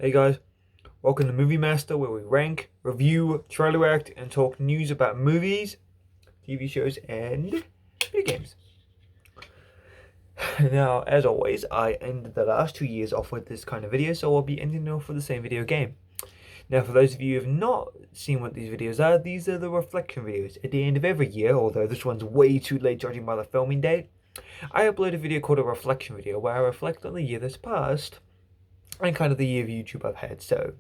Hey guys, welcome to Movie Master, where we rank, review, trailer act, and talk news about movies, TV shows, and video games. Now, as always, I ended the last 2 years off with this kind of video, so I'll be ending off with the same video game. Now, for those of you who have not seen what these videos are, these are the reflection videos. At the end of every year, although this one's way too late judging by the filming date, I upload a video called a reflection video where I reflect on the year that's passed and kind of the year of YouTube I've had. So,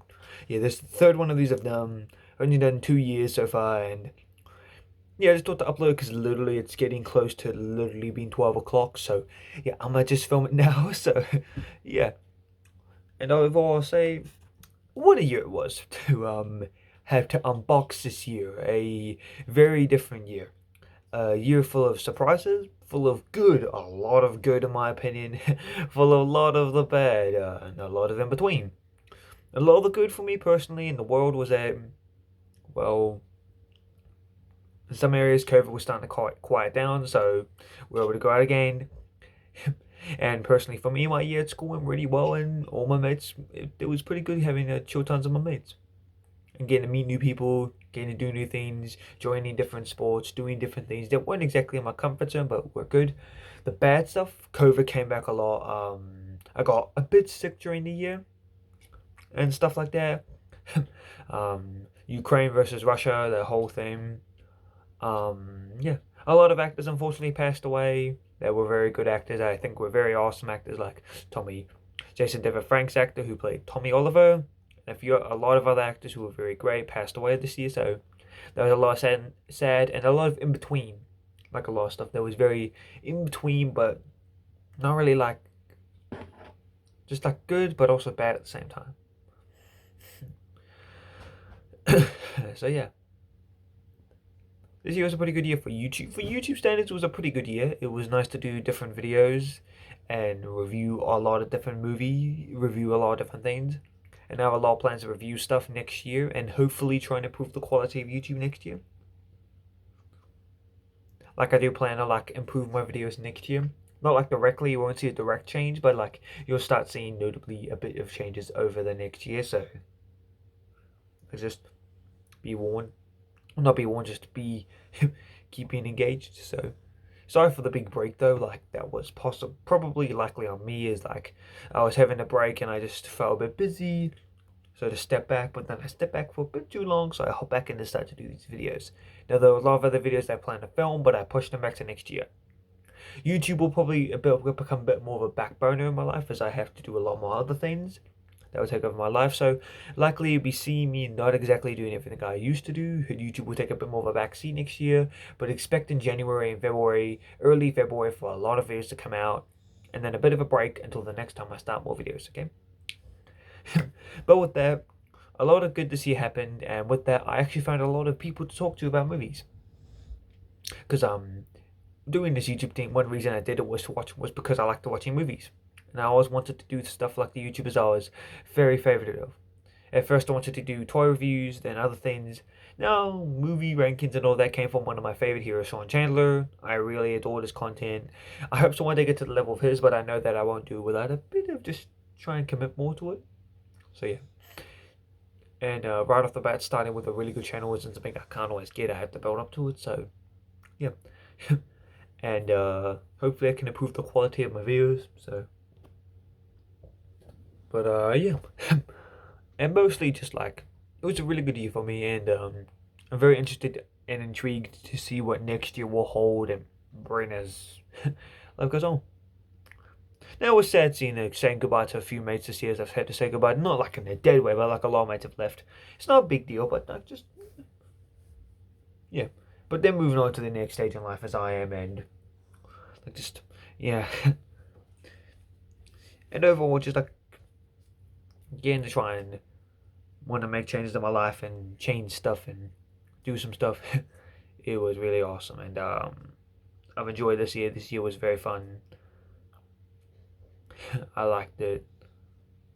yeah, this is the third one of these I've done. Only done 2 years so far, and yeah, I just thought to upload because literally it's getting close to literally being 12 o'clock. So, yeah, I might just film it now. So, yeah. And overall, I'll say what a year it was to have to unbox this year. A very different year. A year full of surprises, full of good, a lot of good in my opinion, full of a lot of the bad, and a lot of in between. A lot of the good for me personally in the world was that, well, in some areas COVID was starting to quiet down, so we were able to go out again. And personally for me, my year at school went really well, and all my mates, it was pretty good having chill times with my mates. And getting to meet new people, getting to do new things, joining different sports, doing different things that weren't exactly in my comfort zone, but were good. The bad stuff, COVID came back a lot. I got a bit sick during the year and stuff like that. Ukraine versus Russia, the whole thing. Yeah, a lot of actors unfortunately passed away. They were very good actors. I think were very awesome actors like Jason David Frank's actor who played Tommy Oliver. And a lot of other actors who were very great passed away this year. So there was a lot of sad and a lot of in between, like a lot of stuff that was very in between, but not really like just like good, but also bad at the same time. So yeah, this year was a pretty good year for YouTube. For YouTube standards, it was a pretty good year. It was nice to do different videos and review a lot of different review a lot of different things. And I have a lot of plans to review stuff next year and hopefully try and improve the quality of YouTube next year. Like I do plan to like improve my videos next year. Not like directly, you won't see a direct change, but like you'll start seeing notably a bit of changes over the next year. So just be warned. Not be warned, just be keeping engaged. So sorry for the big break though. Like that was possible, probably likely on me. Is like I was having a break and I just felt a bit busy, so to step back. But then I stepped back for a bit too long, so I hopped back and decided to do these videos. Now there were a lot of other videos I planned to film, but I pushed them back to next year. YouTube will probably become a bit more of a back burner in my life as I have to do a lot more other things that will take over my life. So likely you'll be seeing me not exactly doing everything I used to do. YouTube will take a bit more of a backseat next year, but expect in January and February, early February, for a lot of videos to come out, and then a bit of a break until the next time I start more videos, okay? But with that, a lot of good this year happened, and with that, I actually found a lot of people to talk to about movies. Because doing this YouTube thing, one reason I did it was because I liked watching movies. And I always wanted to do stuff like the YouTubers I was very favourite of. At first I wanted to do toy reviews, then other things. Now, movie rankings and all that came from one of my favourite heroes, Sean Chandler. I really adored his content. I hope to one day get to the level of his, but I know that I won't do without a bit of just try and commit more to it. So yeah. And right off the bat, starting with a really good channel isn't something I can't always get. I have to build up to it, so yeah. And hopefully I can improve the quality of my videos, so. But yeah. And mostly just like it was a really good year for me, and I'm very interested and intrigued to see what next year will hold and bring as life goes on. Now it was sad seeing saying goodbye to a few mates this year as I've had to say goodbye, not like in a dead way, but like a lot of mates have left. It's not a big deal, but just yeah. But then moving on to the next stage in life as I am, and like just yeah. And overall just like getting to try and want to make changes in my life and change stuff and do some stuff. It was really awesome, and I've enjoyed this year. This year was very fun. I liked it.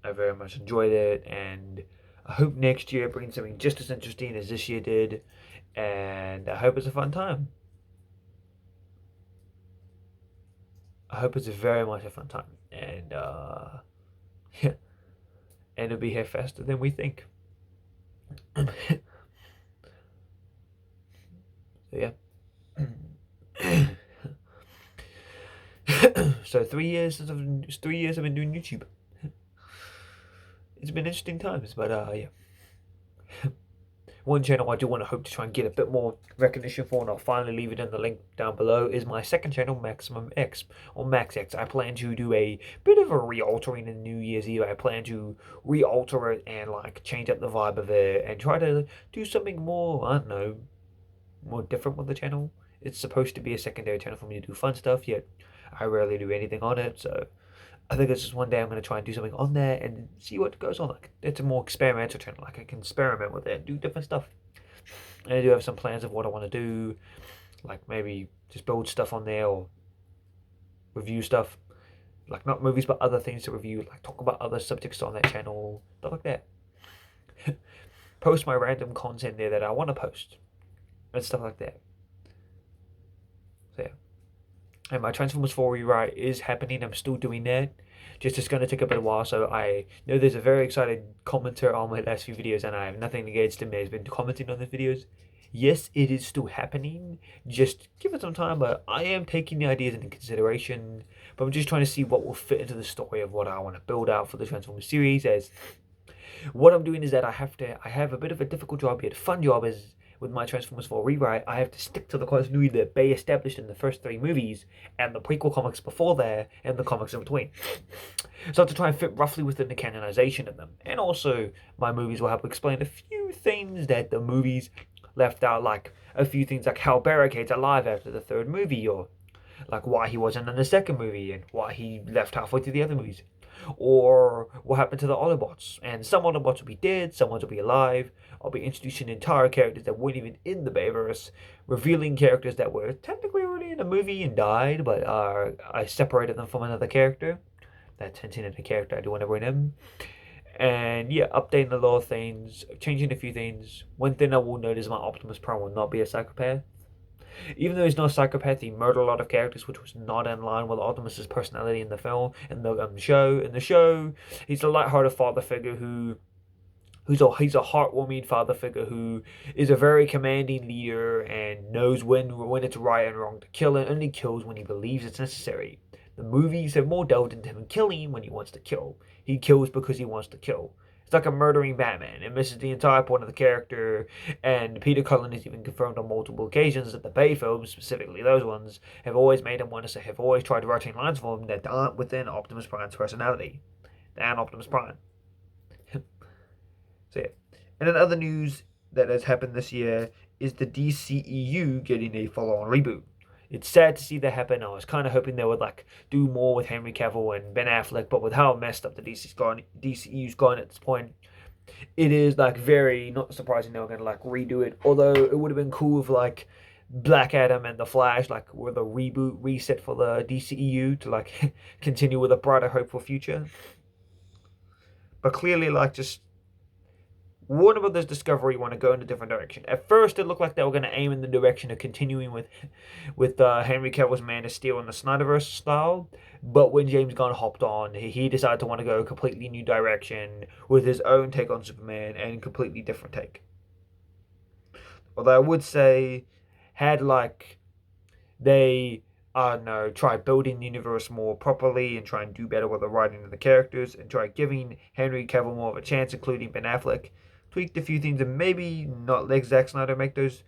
I very much enjoyed it, and I hope next year brings something just as interesting as this year did, and I hope it's a fun time. I hope it's very much a fun time, and yeah, and it'll be here faster than we think. So yeah. So 3 years since 3 years I've been doing YouTube. It's been interesting times, but yeah. One channel I do want to hope to try and get a bit more recognition for, and I'll finally leave it in the link down below, is my second channel, Maximum X, or Max X. I plan to do a bit of a re-altering in New Year's Eve. I plan to re-alter it and like change up the vibe of it and try to do something more, I don't know, more different with the channel. It's supposed to be a secondary channel for me to do fun stuff, yet I rarely do anything on it, so I think it's just one day I'm going to try and do something on there and see what goes on. Like, it's a more experimental channel. Like, I can experiment with it and do different stuff. And I do have some plans of what I want to do. Like, maybe just build stuff on there or review stuff. Like, not movies, but other things to review. Like, talk about other subjects on that channel. Stuff like that. Post my random content there that I want to post. And stuff like that. So, yeah. And my Transformers 4 rewrite is happening. I'm still doing that. Just it's going to take a bit of a while. So I know there's a very excited commenter on my last few videos, and I have nothing against him. He's been commenting on the videos. Yes, it is still happening. Just give it some time. But I am taking the ideas into consideration. But I'm just trying to see what will fit into the story of what I want to build out for the Transformers series. As what I'm doing is that I have a bit of a difficult job here. The fun job is, with my Transformers 4 rewrite, I have to stick to the continuity that they established in the first 3 movies and the prequel comics before there and the comics in between. So I have to try and fit roughly within the canonization of them. And also, my movies will help explain a few things that the movies left out, like a few things like how Barricade's alive after the 3rd movie, or like why he wasn't in the 2nd movie and why he left halfway through the other movies. Or what happened to the Autobots. And some Autobots will be dead, some ones will be alive. I'll be introducing entire characters that weren't even in the Bayverse, revealing characters that were technically already in a movie and died, but I separated them from another character. That's hinting at a character I do want to bring in. And yeah, updating a lot of things, changing a few things. One thing I will note is my Optimus Prime will not be a psychopath. Even though he's not a psychopath, he murdered a lot of characters, which was not in line with Optimus's personality in the film and the show. In the show, he's a lighthearted father figure he's a heartwarming father figure who is a very commanding leader and knows when it's right and wrong to kill, and only kills when he believes it's necessary. The movies have more delved into him killing when he wants to kill. He kills because he wants to kill. It's like a murdering Batman. It misses the entire point of the character, and Peter Cullen has even confirmed on multiple occasions that the Bay films, specifically those ones, have always made him want to say, have always tried writing lines for him that aren't within Optimus Prime's personality. They aren't Optimus Prime. So yeah. And in other news that has happened this year is the DCEU getting a follow-on reboot. It's sad to see that happen. I was kind of hoping they would like do more with Henry Cavill and Ben Affleck, but with how messed up the DCEU's gone at this point, it is like very not surprising they were going to like redo it. Although it would have been cool if like Black Adam and the Flash like were the reboot reset for the DCEU to like continue with a brighter, hopeful future. But clearly, like, just Warner Brothers Discovery want to go in a different direction. At first, it looked like they were going to aim in the direction of continuing with Henry Cavill's Man of Steel and the Snyderverse style. But when James Gunn hopped on, he decided to want to go a completely new direction with his own take on Superman and completely different take. Although I would say, had like they try building the universe more properly and try and do better with the writing of the characters and try giving Henry Cavill more of a chance, including Ben Affleck, tweaked a few things and maybe not let Zack Snyder make those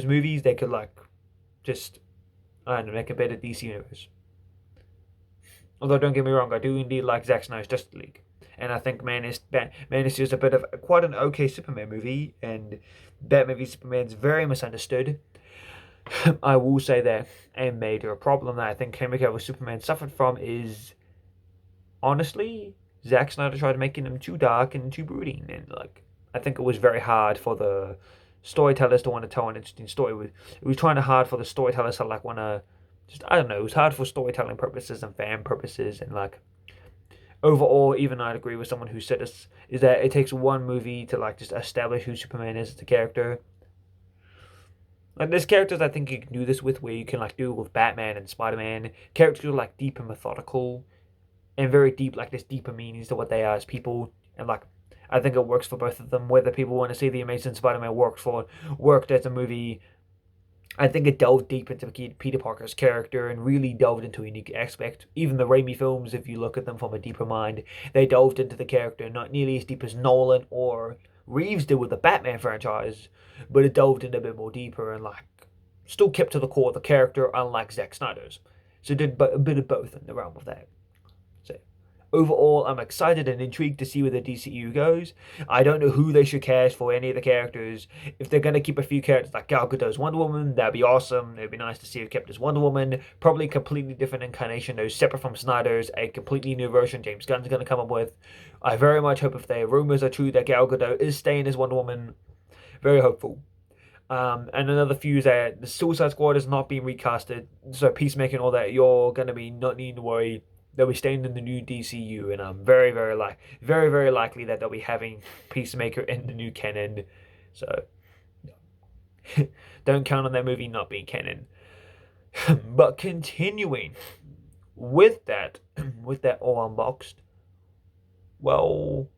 movies. They could like just make a better DC universe. Although don't get me wrong, I do indeed like Zack Snyder's Justice League, and I think Man of Steel is a bit of quite an okay Superman movie, and Batman v Superman's very misunderstood. I will say that a major problem that I think Henry Cavill's Superman suffered from is, honestly, Zack Snyder tried making him too dark and too brooding, and like I think it was very hard for the storytellers to want to tell an interesting story. It was trying to hard for the storytellers to like want to just, I don't know, it was hard for storytelling purposes and fan purposes, and like overall, even I'd agree with someone who said this, is that it takes one movie to like just establish who Superman is as a character. Like there's characters I think you can do this with, where you can like do it with Batman and Spider-Man. Characters who are like deep and methodical and very deep, like there's deeper meanings to what they are as people. And like, I think it works for both of them. Whether people want to see the Amazing Spider-Man worked as a movie, I think it delved deep into Peter Parker's character and really delved into a unique aspect. Even the Raimi films, if you look at them from a deeper mind, they delved into the character, not nearly as deep as Nolan or Reeves did with the Batman franchise, but it delved in a bit more deeper and like still kept to the core of the character, unlike Zack Snyder's. So it did a bit of both in the realm of that. So overall, I'm excited and intrigued to see where the DCU goes. I don't know who they should cast for any of the characters. If they're going to keep a few characters like Gal Gadot's Wonder Woman, that'd be awesome. It'd be nice to see her kept as Wonder Woman. Probably a completely different incarnation, though, separate from Snyder's, a completely new version James Gunn's going to come up with. I very much hope if the rumors are true that Gal Gadot is staying as Wonder Woman. Very hopeful. And another few is that the Suicide Squad is not being recasted, so Peacemaker and all that, you're going to be not needing to worry. They'll be staying in the new DCU, and I'm very likely that they'll be having Peacemaker in the new canon. So don't count on that movie not being canon. But continuing with that, all unboxed. Well,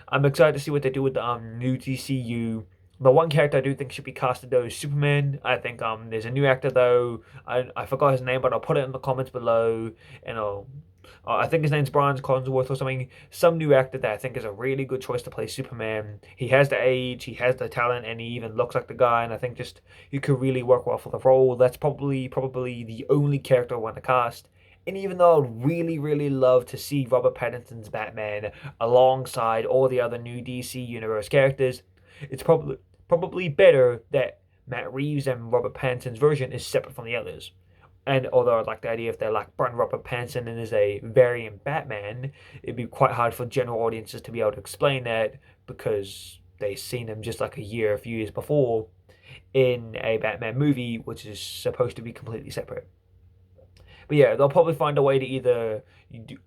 I'm excited to see what they do with the new DCU. The one character I do think should be casted though is Superman. I think there's a new actor though. I forgot his name, but I'll put it in the comments below. And I think his name's Brian Consworth or something. Some new actor that I think is a really good choice to play Superman. He has the age, he has the talent, and he even looks like the guy. And I think just he could really work well for the role. That's probably the only character I want to cast. And even though I'd really love to see Robert Pattinson's Batman alongside all the other new DC Universe characters, it's probably better that Matt Reeves and Robert Pattinson's version is separate from the others. And although I like the idea if they're like Brian Robert Pattinson and is a variant Batman, it'd be quite hard for general audiences to be able to explain that because they've seen him just like a few years before in a Batman movie, which is supposed to be completely separate. But yeah, they'll probably find a way to either,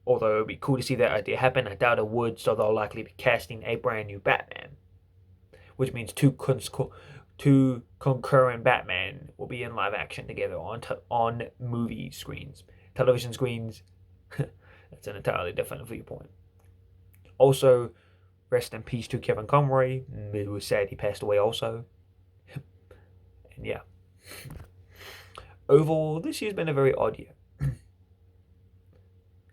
although it would be cool to see that idea happen, I doubt it would, so they'll likely be casting a brand new Batman, which means two concurrent Batman will be in live action together on movie screens. Television screens, that's an entirely different viewpoint. Also, rest in peace to Kevin Conroy. It was sad he passed away also. And yeah. Overall, this year's been a very odd year.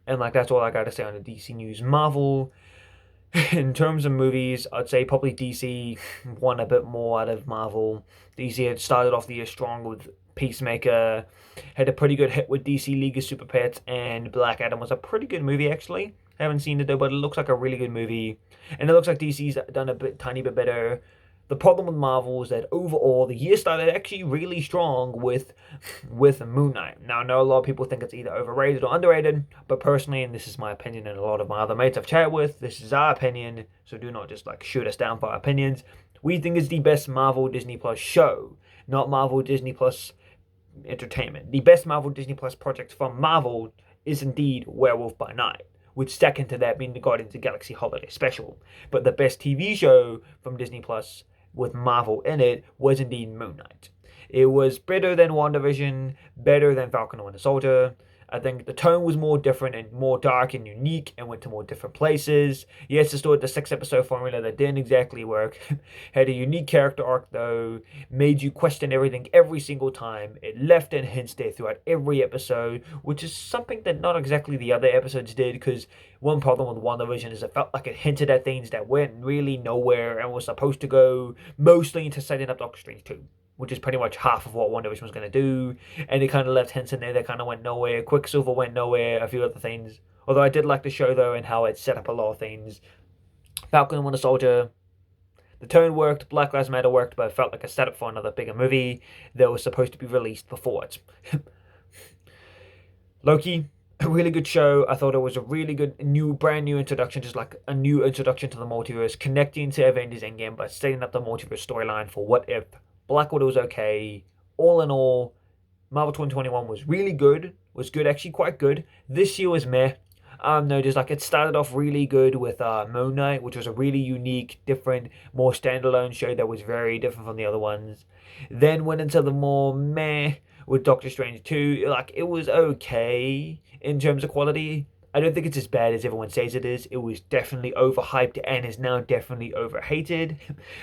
And like that's all I gotta say on the DC news. Marvel, in terms of movies, I'd say probably DC won a bit more out of Marvel. DC had started off the year strong with Peacemaker, had a pretty good hit with DC League of Super Pets, and Black Adam was a pretty good movie actually. I haven't seen it though, but it looks like a really good movie. And it looks like DC's done tiny bit better. The problem with Marvel is that overall the year started actually really strong with Moon Knight. Now I know a lot of people think it's either overrated or underrated, but personally, and this is my opinion and a lot of my other mates I've chatted with, this is our opinion, so do not just like shoot us down for our opinions. We think it's the best Marvel Disney Plus show, not Marvel Disney Plus entertainment. The best Marvel Disney Plus project from Marvel is indeed Werewolf by Night, with second to that being the Guardians of the Galaxy Holiday Special. But the best TV show from Disney Plus with Marvel in it was indeed Moon Knight. It was better than WandaVision, better than Falcon and Winter Soldier. I think the tone was more different and more dark and unique and went to more different places. Yes, it still had the 6-episode formula that didn't exactly work. Had a unique character arc though, made you question everything every single time. It left in hints there throughout every episode, which is something that not exactly the other episodes did, because one problem with WandaVision is it felt like it hinted at things that went really nowhere and was supposed to go mostly into setting up Doctor Strange 2. Which is pretty much half of what WandaVision was going to do. And it kind of left hints in there that kind of went nowhere. Quicksilver went nowhere, a few other things. Although I did like the show, though, and how it set up a lot of things. Falcon and Winter Soldier, the tone worked, Black Lives Matter worked, but it felt like a setup for another bigger movie that was supposed to be released before it. Loki, a really good show. I thought it was a really good brand new introduction, just like a new introduction to the multiverse, connecting to Avengers Endgame, but setting up the multiverse storyline for What If. Black Widow was okay. All in all, Marvel 2021 was really good. Was good, actually quite good. This year was meh. No, just like it started off really good with Moon Knight, which was a really unique, different, more standalone show that was very different from the other ones. Then went into the more meh with Doctor Strange 2. Like, it was okay in terms of quality. I don't think it's as bad as everyone says it is. It was definitely overhyped and is now definitely overhated.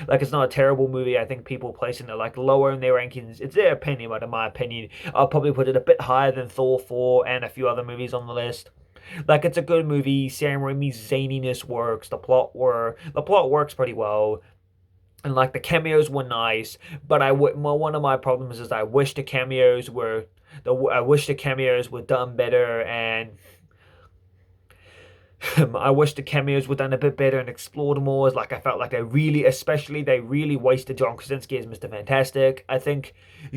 Like, it's not a terrible movie. I think people placing it like lower in their rankings. It's their opinion, but in my opinion, I'll probably put it a bit higher than Thor 4 and a few other movies on the list. Like, it's a good movie. Sam Raimi's zaniness works. The plot works pretty well. And like the cameos were nice, but one of my problems is I wish the cameos were done better, and I wish the cameos were done a bit better and explored more. Like, I felt like they really wasted John Krasinski as Mr. Fantastic. I think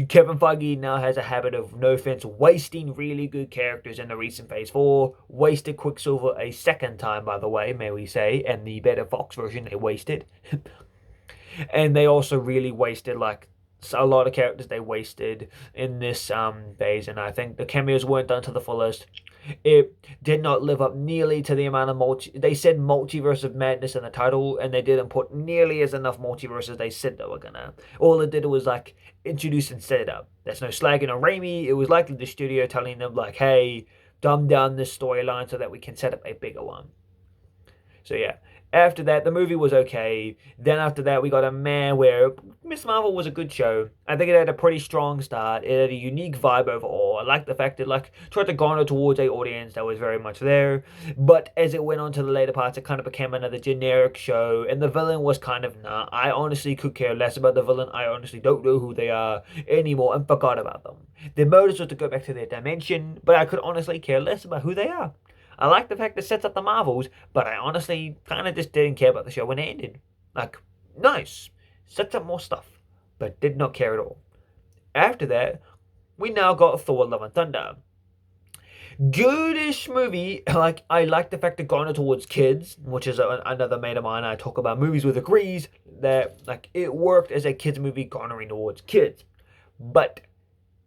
Kevin Feige now has a habit of, no offense, wasting really good characters in the recent Phase 4. Wasted Quicksilver a second time, by the way, may we say, and the better Fox version they wasted. And they also really wasted, like, a lot of characters they wasted in this phase, and I think the cameos weren't done to the fullest. It did not live up nearly to the amount of they said multiverse of madness in the title, and they didn't put nearly as enough multiverse as they said they were gonna. All it did was like introduce and set it up. There's no slagging on Raimi. It was likely the studio telling them like, hey, dumb down this storyline so that we can set up a bigger one. So yeah, after that, the movie was okay. Then after that, we got a meh where Miss Marvel was a good show. I think it had a pretty strong start. It had a unique vibe overall. I liked the fact that like tried to garner towards a audience that was very much there. But as it went on to the later parts, it kind of became another generic show, and the villain was kind of nah. I honestly could care less about the villain. I honestly don't know who they are anymore and forgot about them. Their motives was to go back to their dimension, but I could honestly care less about who they are. I like the fact that it sets up the Marvels, but I honestly kind of just didn't care about the show when it ended. Like, nice. Sets up more stuff, but did not care at all. After that, we now got Thor Love and Thunder. Goodish movie. Like, I like the fact that garnered towards kids, which is another mate of mine I talk about movies with agrees that like it worked as a kids movie garnering towards kids. But,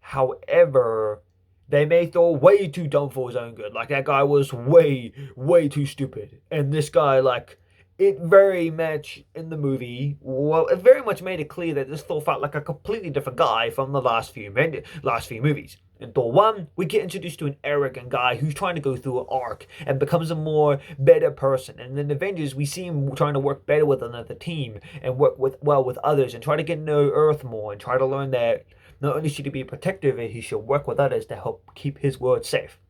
however, they made Thor way too dumb for his own good. Like, that guy was way, way too stupid. And this guy, like, it very much in the movie, well, it very much made it clear that this Thor felt like a completely different guy from the last few movies. In Thor 1, we get introduced to an arrogant guy who's trying to go through an arc and becomes a more better person. And in Avengers, we see him trying to work better with another team and work with others and try to get to know Earth more and try to learn that not only should he be protective, he should work with others to help keep his world safe.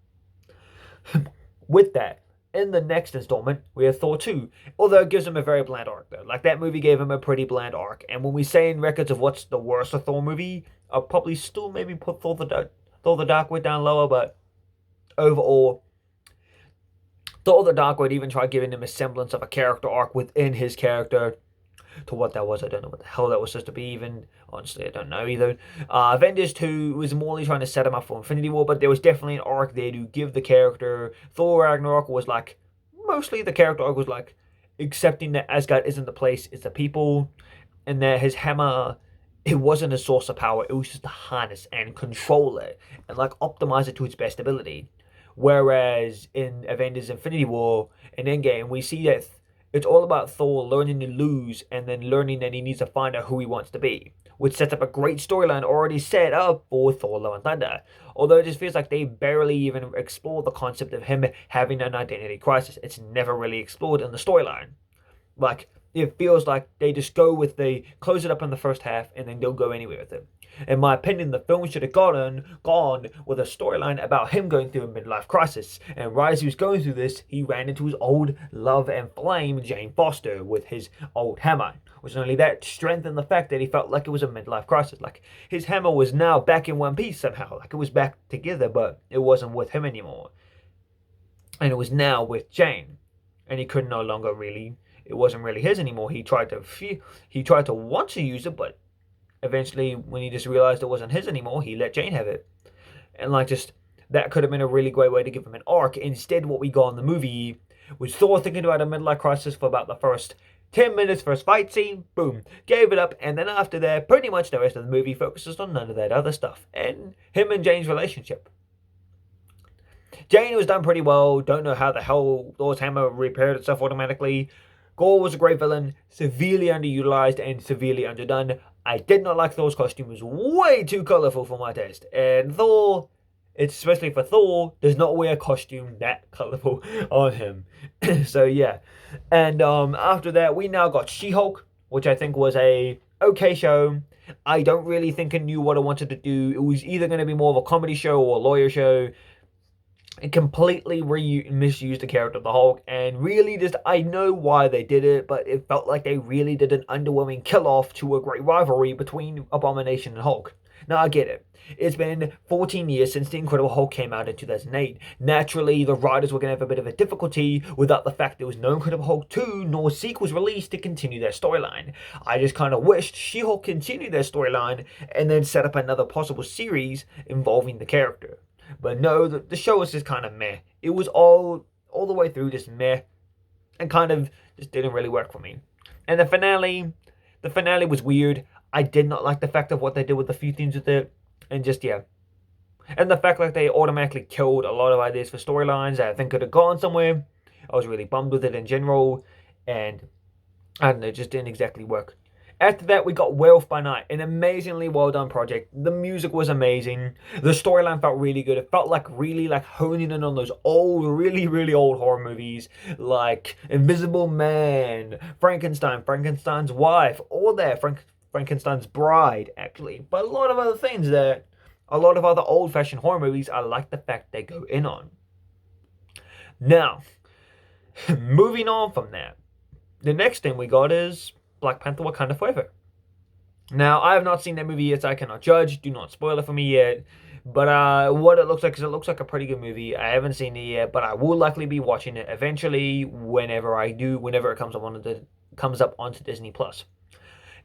With that, in the next installment, we have Thor 2, although it gives him a very bland arc, though. Like, that movie gave him a pretty bland arc, and when we say in records of what's the worst of Thor movie, I'll probably still maybe put Thor the Dark World down lower, but overall, Thor the Dark World even tried giving him a semblance of a character arc within his character. To what that was, I don't know what the hell that was supposed to be even. Honestly, I don't know either. Avengers 2 was more trying to set him up for Infinity War, but there was definitely an arc there to give the character. Thor Ragnarok was like, mostly the character arc was like, accepting that Asgard isn't the place, it's the people, and that his hammer, it wasn't a source of power, it was just to harness and control it, and like optimize it to its best ability. Whereas in Avengers Infinity War and Endgame, we see that it's all about Thor learning to lose and then learning that he needs to find out who he wants to be, which sets up a great storyline already set up for Thor Love and Thunder. Although it just feels like they barely even explore the concept of him having an identity crisis. It's never really explored in the storyline. Like, it feels like they just close it up in the first half and then don't go anywhere with it. In my opinion, the film should have gone with a storyline about him going through a midlife crisis. And right as he was going through this, he ran into his old love and flame, Jane Foster, with his old hammer. Which not only that, strengthened the fact that he felt like it was a midlife crisis. Like, his hammer was now back in one piece somehow. Like, it was back together, but it wasn't with him anymore. And it was now with Jane. And he could no longer really, it wasn't really his anymore. He tried to want to use it, but eventually, when he just realized it wasn't his anymore, he let Jane have it. And like, just, that could have been a really great way to give him an arc. Instead, what we got in the movie was Thor thinking about a midlife crisis for about the first 10 minutes, first fight scene, boom, gave it up, and then after that, pretty much the rest of the movie focuses on none of that other stuff, and him and Jane's relationship. Jane was done pretty well, don't know how the hell Thor's hammer repaired itself automatically. Gore was a great villain, severely underutilized and severely underdone. I did not like Thor's costume, it was way too colourful for my taste. And Thor, It's especially for Thor, does not wear a costume that colorful on him. So yeah. And after that we now got She-Hulk, which I think was a okay show. I don't really think it knew what it wanted to do. It was either going to be more of a comedy show or a lawyer show. It completely misused the character of the Hulk, and really just, I know why they did it, but it felt like they really did an underwhelming kill-off to a great rivalry between Abomination and Hulk. Now, I get it. It's been 14 years since The Incredible Hulk came out in 2008. Naturally, the writers were going to have a bit of a difficulty without the fact there was no Incredible Hulk 2 nor sequels released to continue their storyline. I just kind of wished She-Hulk continued their storyline and then set up another possible series involving the character. But no, the show was just kind of meh. It was all the way through just meh, and kind of just didn't really work for me. And the finale was weird. I did not like the fact of what they did with a few things with it, and just yeah. And the fact like they automatically killed a lot of ideas for storylines that I think could have gone somewhere. I was really bummed with it in general, and I don't know, it just didn't exactly work. After that, we got Werewolf by Night, an amazingly well done project. The music was amazing. The storyline felt really good. It felt like really like honing in on those old, really old horror movies like Invisible Man, Frankenstein, Frankenstein's Wife, all that, Frankenstein's Bride, actually. But a lot of other things there, a lot of other old-fashioned horror movies, I like the fact they go in on. Now, moving on from that, the next thing we got is Black Panther Wakanda Forever. Now, I have not seen that movie yet, so I cannot judge. Do not spoil it for me yet. But what it looks like is it looks like a pretty good movie. I haven't seen it yet, but I will likely be watching it eventually whenever it comes up onto Disney Plus.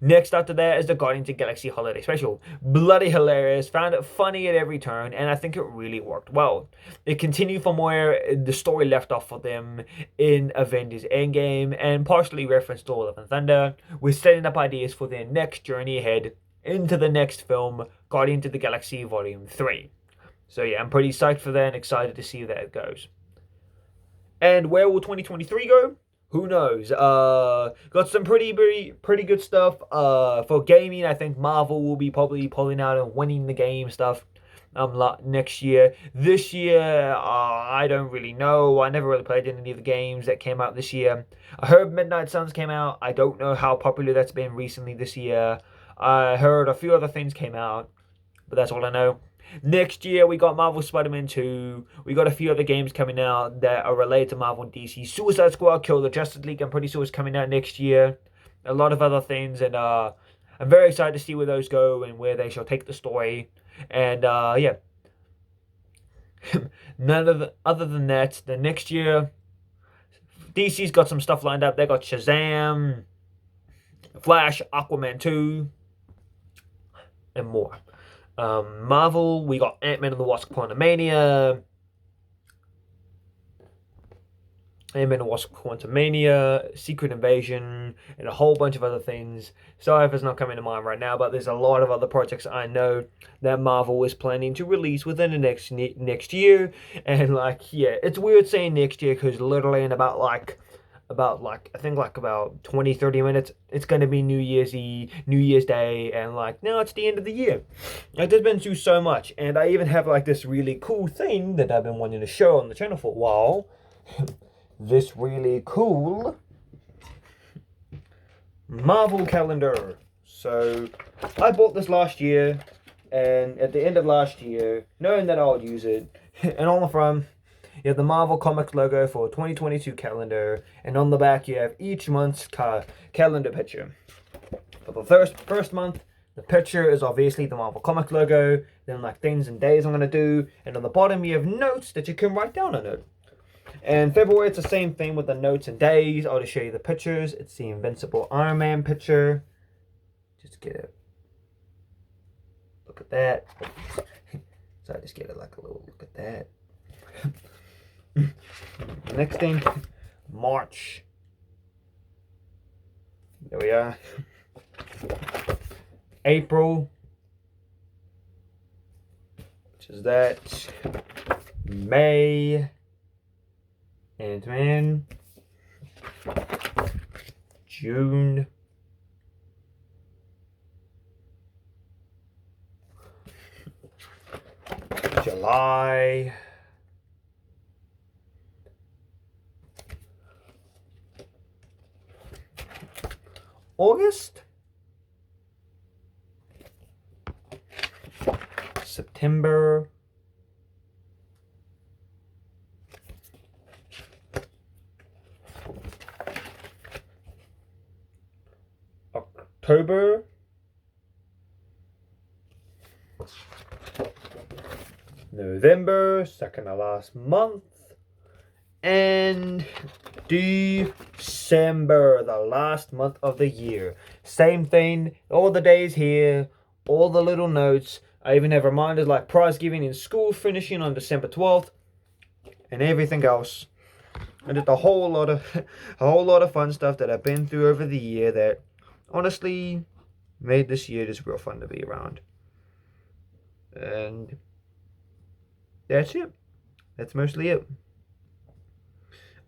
Next after that is the Guardians of the Galaxy Holiday Special. Bloody hilarious, found it funny at every turn, and I think it really worked well. It continued from where the story left off for them in Avengers Endgame, and partially referenced Thor: Love and Thunder, with setting up ideas for their next journey ahead into the next film, Guardians of the Galaxy Volume 3. So yeah, I'm pretty psyched for that and excited to see where that goes. And where will 2023 go? Who knows? Got some pretty good stuff. For gaming, I think Marvel will be probably pulling out and winning the game stuff next year. This year, I don't really know. I never really played any of the games that came out this year. I heard Midnight Suns came out. I don't know how popular that's been recently this year. I heard a few other things came out, but that's all I know. Next year, we got Marvel Spider-Man 2. We got a few other games coming out that are related to Marvel and DC. Suicide Squad, Kill the Justice League, I'm pretty sure is coming out next year. A lot of other things, and I'm very excited to see where those go and where they shall take the story. And yeah. Other than that, the next year, DC's got some stuff lined up. They got Shazam, Flash, Aquaman 2, and more. Marvel, we got Ant-Man and the Wasp: Quantumania, Secret Invasion, and a whole bunch of other things. Sorry if it's not coming to mind right now, but there's a lot of other projects I know that Marvel is planning to release within the next year. And like, yeah, it's weird saying next year because literally in about I think about 20-30 minutes it's going to be New Year's Day, and like now it's the end of the year. Like, there's been through so much, and I even have like this really cool thing that I've been wanting to show on the channel for a while. This really cool Marvel calendar. So I bought this last year, and at the end of last year, knowing that I would use it, and on the front you have the Marvel Comics logo for 2022 calendar, and on the back you have each month's calendar picture. For the first month, the picture is obviously the Marvel Comics logo, then like things and days I'm going to do, and on the bottom you have notes that you can write down on it. And February, it's the same thing with the notes and days. I'll just show you the pictures. It's the Invincible Iron Man picture. Just get it. Look at that. So I just get it like a little look at that. Next thing, March. There we are. April, which is that. May, Ant-Man. June. July, August, September, October, November, second to last month, and December, the last month of the year. Same thing, all the days here, all the little notes. I even have reminders like prize giving in school finishing on December 12th, and everything else. And just a whole lot of fun stuff that I've been through over the year that honestly made this year just real fun to be around. And that's it. That's mostly it.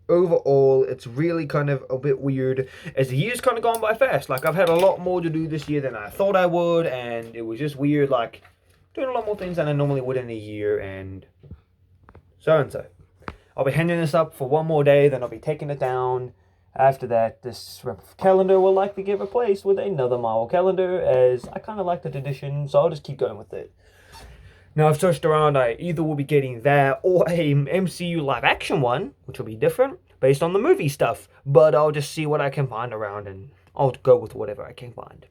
Overall, it's really kind of a bit weird as the year's kind of gone by fast. Like, I've had a lot more to do this year than I thought I would, and it was just weird, like, doing a lot more things than I normally would in a year, and so. I'll be handing this up for one more day, then I'll be taking it down. After that, this calendar will likely get replaced with another Marvel calendar, as I kind of like the tradition, so I'll just keep going with it. Now, I've searched around, I either will be getting that or a MCU live action one, which will be different, based on the movie stuff. But I'll just see what I can find around, and I'll go with whatever I can find.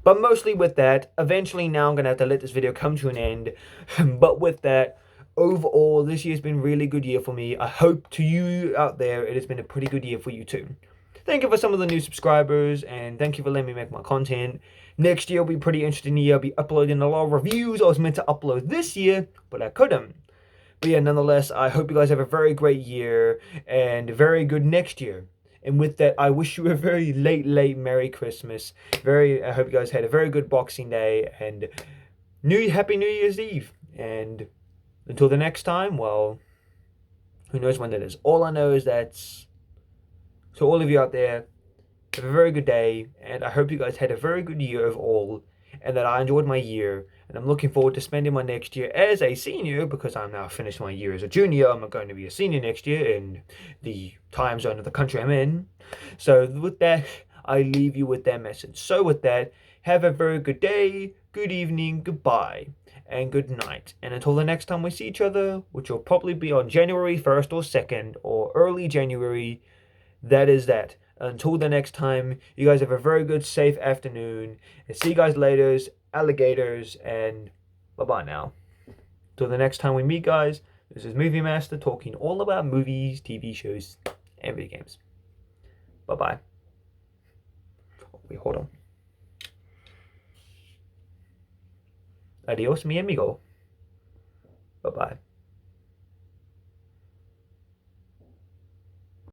But mostly with that, eventually now I'm going to have to let this video come to an end. But with that, overall, this year's been a really good year for me. I hope to you out there, it has been a pretty good year for you too. Thank you for some of the new subscribers, and thank you for letting me make my content. Next year will be a pretty interesting year. I'll be uploading a lot of reviews I was meant to upload this year, but I couldn't. But yeah, nonetheless, I hope you guys have a very great year, and a very good next year. And with that, I wish you a very late Merry Christmas. I hope you guys had a very good Boxing Day, and Happy New Year's Eve. And until the next time, well, who knows when that is. All I know is that, so all of you out there, have a very good day, and I hope you guys had a very good year overall, and that I enjoyed my year, and I'm looking forward to spending my next year as a senior, because I'm now finished my year as a junior. I'm going to be a senior next year in the time zone of the country I'm in. So with that, I leave you with that message. So with that, have a very good day, good evening, goodbye, and good night. And until the next time we see each other, which will probably be on January 1st or 2nd, or early January, that is that. Until the next time, you guys have a very good, safe afternoon. And see you guys later, alligators, and bye-bye now. Till the next time we meet, guys, this is Movie Master talking all about movies, TV shows, and video games. Bye-bye. Oh, wait, hold on. Adios, mi amigo. Bye-bye.